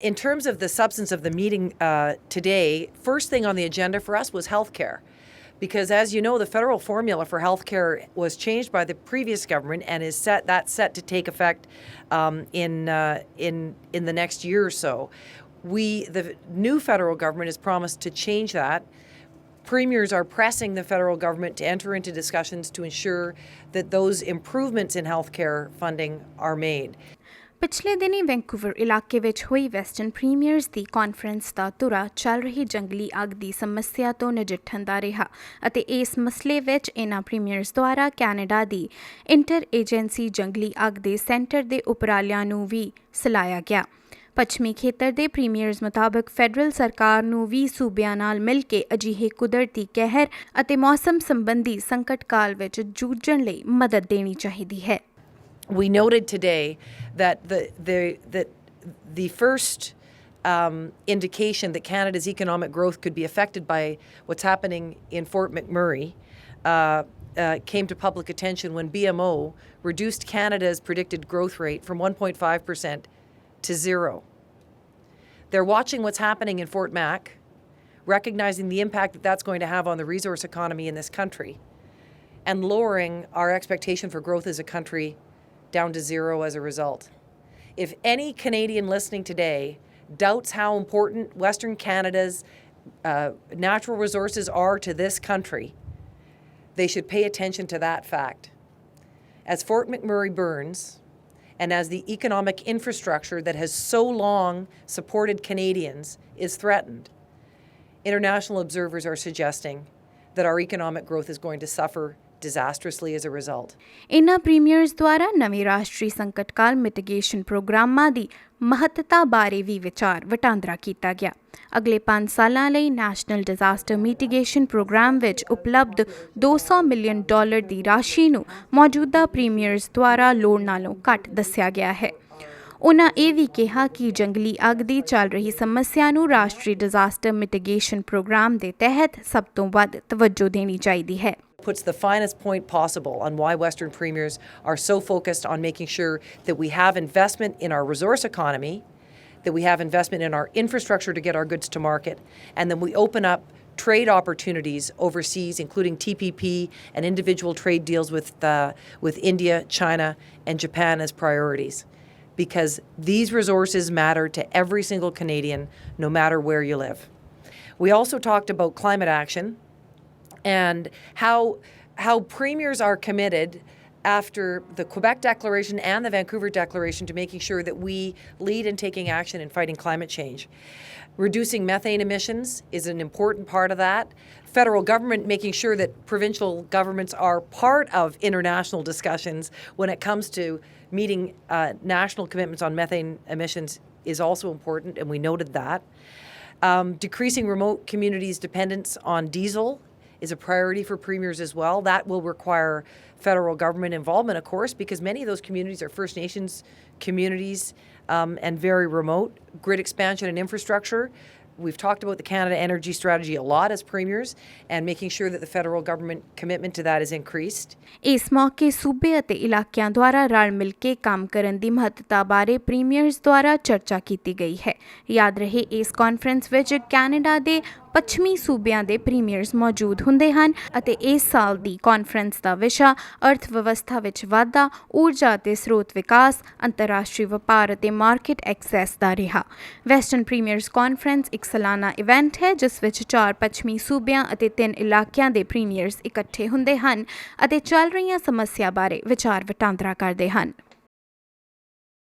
In terms of the substance of the meeting today, first thing on the agenda for us was healthcare. Because as you know, the federal formula for healthcare was changed by the previous government and is set to take effect in the next year or so. The new federal government has promised to change that. Premiers are pressing the federal government to enter into discussions to ensure that those improvements in healthcare funding are made. ਪਿਛਲੇ ਦਿਨੀ Vancouver ਇਲਾਕੇ ਵਿੱਚ ਹੋਈ western ਪ੍ਰੀਮੀਅਰਜ਼ ਦੀ conference ਦਾ ਧੁਰਾ ਚੱਲ ਰਹੀ ਜੰਗਲੀ ਅੱਗ ਦੀ ਸਮੱਸਿਆ ਤੋਂ ਨਜਿੱਠਣ ਦਾ ਰਿਹਾ ਅਤੇ ਇਸ ਮਸਲੇ ਵਿੱਚ ਇਨ੍ਹਾਂ ਪ੍ਰੀਮੀਅਰਜ਼ ਦੁਆਰਾ ਕੈਨੇਡਾ ਦੀ ਇੰਟਰ ਏਜੰਸੀ ਜੰਗਲੀ ਅੱਗ ਦੇ ਸੈਂਟਰ ਦੇ ਉਪਰਾਲਿਆਂ ਨੂੰ ਵੀ ਸਲਾਹਿਆ ਗਿਆ। ਪੱਛਮੀ ਖੇਤਰ ਦੇ ਪ੍ਰੀਮੀਅਰਜ਼ ਮੁਤਾਬਕ ਫੈਡਰਲ ਸਰਕਾਰ ਨੂੰ ਵੀ ਸੂਬਿਆਂ ਨਾਲ ਮਿਲ ਕੇ ਅਜਿਹੇ ਕੁਦਰਤੀ ਕਹਿਰ ਅਤੇ ਮੌਸਮ ਸੰਬੰਧੀ ਸੰਕਟ ਕਾਲ ਵਿੱਚ ਜੂਝਣ ਲਈ ਮਦਦ ਦੇਣੀ ਚਾਹੀਦੀ ਹੈ। We noted today that the first indication that Canada's economic growth could be affected by what's happening in Fort McMurray came to public attention when BMO reduced Canada's predicted growth rate from 1.5% to 0. They're watching what's happening in Fort Mac, recognizing the impact that that's going to have on the resource economy in this country, and lowering our expectation for growth as a country down to 0 as a result. If any Canadian listening today doubts how important Western Canada's natural resources are to this country, they should pay attention to that fact. As Fort McMurray burns, and as the economic infrastructure that has so long supported Canadians is threatened, international observers are suggesting that our economic growth is going to suffer disastrously as a result. ਇਨ੍ਹਾਂ ਪ੍ਰੀਮੀਅਰਜ਼ ਦੁਆਰਾ ਨਵੇਂ ਰਾਸ਼ਟਰੀ ਸੰਕਟਕਾਲ ਮਿਟੀਗੇਸ਼ਨ ਪ੍ਰੋਗਰਾਮਾਂ ਦੀ ਮਹੱਤਤਾ ਬਾਰੇ ਵੀ ਵਿਚਾਰ ਵਟਾਂਦਰਾ ਕੀਤਾ ਗਿਆ। ਅਗਲੇ 5 ਸਾਲਾਂ ਲਈ ਨੈਸ਼ਨਲ ਡਿਜ਼ਾਸਟਰ ਮਿਟੀਗੇਸ਼ਨ ਪ੍ਰੋਗਰਾਮ ਵਿੱਚ ਉਪਲਬਧ $200 ਮਿਲੀਅਨ ਦੀ ਰਾਸ਼ੀ ਨੂੰ ਮੌਜੂਦਾ ਪ੍ਰੀਮੀਅਰਜ਼ ਦੁਆਰਾ ਲੋੜ ਨਾਲੋਂ ਘੱਟ ਦੱਸਿਆ ਗਿਆ ਹੈ। ਉਨ੍ਹਾਂ ਇਹ ਵੀ ਕਿਹਾ ਕਿ ਜੰਗਲੀ ਅੱਗ ਦੀ ਚੱਲ ਰਹੀ ਸਮੱਸਿਆ ਨੂੰ ਰਾਸ਼ਟਰੀ ਡਿਜ਼ਾਸਟਰ ਮਿਟੀਗੇਸ਼ਨ ਪ੍ਰੋਗਰਾਮ ਦੇ ਤਹਿਤ ਸਭ ਤੋਂ ਵੱਧ ਤਵੱਜੋ ਦੇਣੀ ਚਾਹੀਦੀ ਹੈ। Puts the finest point possible on why Western premiers are so focused on making sure that we have investment in our resource economy, that we have investment in our infrastructure to get our goods to market, and then we open up trade opportunities overseas, including TPP and individual trade deals with India, China, and Japan as priorities. Because these resources matter to every single Canadian, no matter where you live. We also talked about climate action and how premiers are committed after the Quebec Declaration and the Vancouver Declaration to making sure that we lead in taking action in fighting climate change. Reducing methane emissions is an important part of that. Federal government making sure that provincial governments are part of international discussions when it comes to meeting national commitments on methane emissions is also important, and we noted that. Decreasing remote communities' dependence on diesel is a priority for premiers as well. That will require federal government involvement, of course, because many of those communities are First Nations communities and very remote. Grid expansion and infrastructure. We've talked about the Canada Energy Strategy a lot as premiers and making sure that the federal government commitment to that is increased. ਇਸ ਮੌਕੇ ਸੂਬੇ ਅਤੇ ਇਲਾਕਿਆਂ ਦੁਆਰਾ ਰਲ ਮਿਲ ਕੇ ਕੰਮ ਕਰਨ ਦੀ ਮਹੱਤਤਾ ਬਾਰੇ ਪ੍ਰੀਮੀਅਰਜ਼ ਦੁਆਰਾ ਚਰਚਾ ਕੀਤੀ ਗਈ ਹੈ। ਯਾਦ ਰਹੇ ਇਸ ਕਾਨਫਰੰਸ ਵਿੱਚ ਕੈਨੇਡਾ ਦੇ ਪੱਛਮੀ ਸੂਬਿਆਂ ਦੇ ਪ੍ਰੀਮੀਅਰਜ਼ ਮੌਜੂਦ ਹੁੰਦੇ ਹਨ ਅਤੇ ਇਸ ਸਾਲ ਦੀ ਕਾਨਫਰੰਸ ਦਾ ਵਿਸ਼ਾ ਅਰਥ ਵਿਵਸਥਾ ਵਿੱਚ ਵਾਧਾ, ਊਰਜਾ ਅਤੇ ਸਰੋਤ ਵਿਕਾਸ, ਅੰਤਰਰਾਸ਼ਟਰੀ ਵਪਾਰ ਅਤੇ ਮਾਰਕੀਟ ਐਕਸੈਸ ਦਾ ਰਿਹਾ। ਵੈਸਟਰਨ ਪ੍ਰੀਮੀਅਰਜ਼ ਕਾਨਫਰੰਸ ਇੱਕ ਸਾਲਾਨਾ ਇਵੈਂਟ ਹੈ ਜਿਸ ਵਿੱਚ 4 ਪੱਛਮੀ ਸੂਬਿਆਂ ਅਤੇ 3 ਇਲਾਕਿਆਂ ਦੇ ਪ੍ਰੀਮੀਅਰਜ਼ ਇਕੱਠੇ ਹੁੰਦੇ ਹਨ ਅਤੇ ਚੱਲ ਰਹੀਆਂ ਸਮੱਸਿਆ ਬਾਰੇ ਵਿਚਾਰ ਵਟਾਂਦਰਾ ਕਰਦੇ ਹਨ।